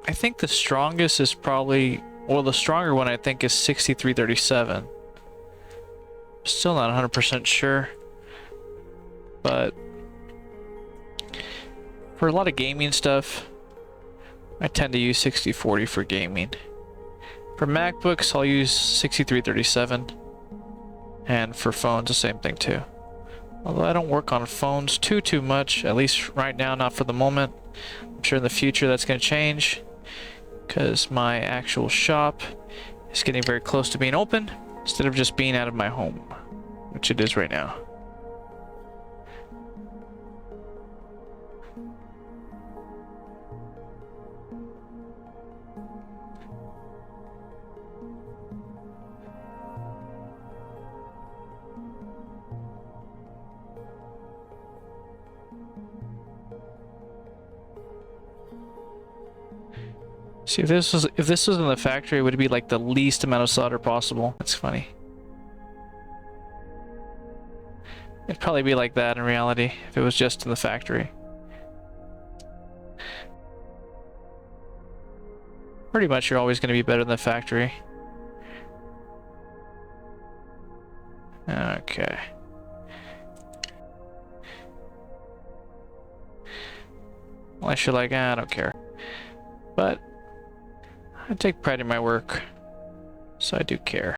I think the strongest is probably, well, the stronger one I think is 6337. Still not 100% sure, but for a lot of gaming stuff, I tend to use 6040 for gaming. For MacBooks, I'll use 6337, and for phones, the same thing too. Although I don't work on phones too much, at least right now, not for the moment. I'm sure in the future that's going to change, because my actual shop is getting very close to being open, instead of just being out of my home, which it is right now. See, if this was in the factory, it would be like the least amount of solder possible. That's funny. It'd probably be like that in reality if it was just in the factory. Pretty much you're always going to be better than the factory. Okay. Unless you're like, I don't care. But I take pride in my work, so I do care.